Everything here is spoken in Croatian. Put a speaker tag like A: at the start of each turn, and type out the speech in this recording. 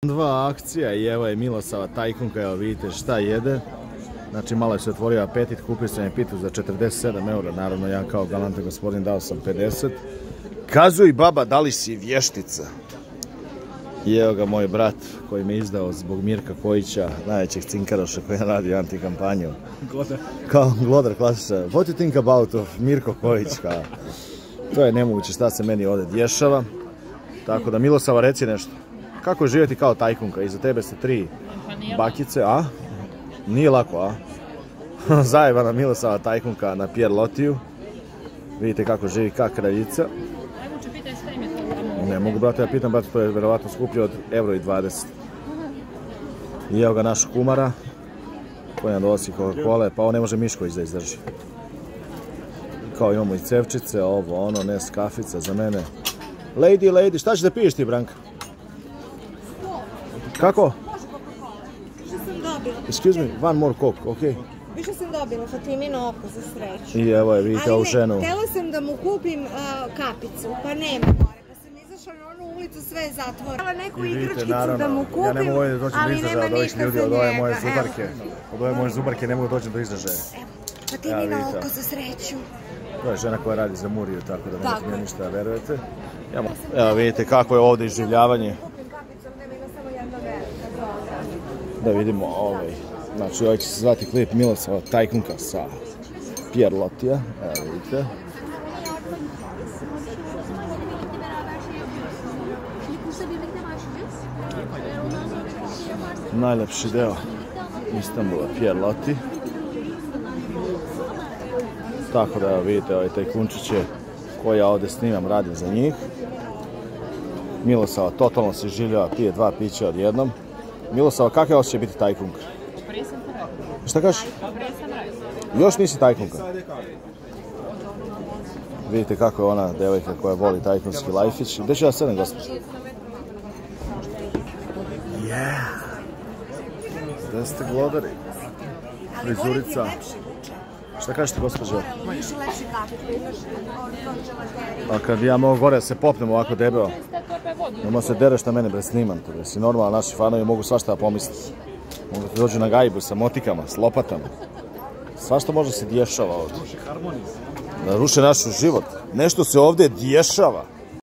A: Dva akcija i evo je Milosava tajkunka, evo vidite šta jede. Znači malo je se otvorio apetit, kupio sam je pitu za 47 eura, naravno ja kao galantan gospodin dao sam 50. Kazuj baba, da li si vještica? I evo ga moj brat koji me izdao zbog Mirka Kojića, najvećeg cinkaroša koji radi antikampanju. Glodar. Kao Glodar klasiča. What you think about of Mirko Kojić? To je nemoguće šta se meni ovdje dješava. Tako da Milosava, reci nešto. Kako je živjeti kao tajkunka? Iza tebe ste 3 bakice, a? Nije lako, a? Zajebana Milosava tajkunka na Pier Lotiju. Vidite kako živi, kak kraljica. Ne mogu, brate, ja pitam, brate, to je vjerovatno skuplje od €1,20. I evo ga naš kumara, koji nam donosi Coca-Cola, pa ovo ne može Mišković da izdrži. Kao imamo i cevčice, ovo, ono, nes kafica za mene. Lady, šta ćeš da piješ ti, Branka? Kako?
B: Više sam dobila.
A: Excuse me, one more coke, okej?
B: Više sam dobila Fatimino oko za sreću.
A: I evo je, vidite ovu ženu.
B: Ali ne, htjela sam da mu kupim kapicu, pa nema gore. Pa sam izašla na onu ulicu, sve je zatvoreno. Htjela neku igračkicu da mu kupim,
A: ja ne mogu ovdje doći do izražaja od ovih ljudi, od ove moje zubarke. Od ove moje zubarke ne mogu doći do izražaja.
B: Evo, Fatimino oko za sreću.
A: To je žena koja radi za Muriju, tako da nemojte mi ništa verujete. Evo vidite kako je ovdje iživljavanje. Da vidimo ovaj. Znači ovaj će se zvati klip Milosava tajkunka sa Pier Lotija. Evo vidite. Najlepši deo Istanbula, Pier Loti. Tako da evo vidite ovaj tajkunčiće koji ja ovdje snimam, radim za njih. Milosava totalno se življava, pije 2 pića odjednom. Milosava, kakav je osjećaj biti tajkunka? Šta kažeš? Još nisi tajkunka? Vidite kako je ona devojka koja voli tajkunski lajfić. Gdje ću ja sedem, gospođo? Yeah! Gdje ste glodari? Frizurica. Šta kažete, gospođo? A kad ja mogu gore se popnem ovako debeo, nema se dereš na mene, bre, snimam to, si normalno, naši fanovi mogu svašta da pomisliti. Mogu da dođu na gajbu sa motikama, s lopatama. Svašta može se dješava ovdje. Da ruše naš život. Nešto se ovdje dješava.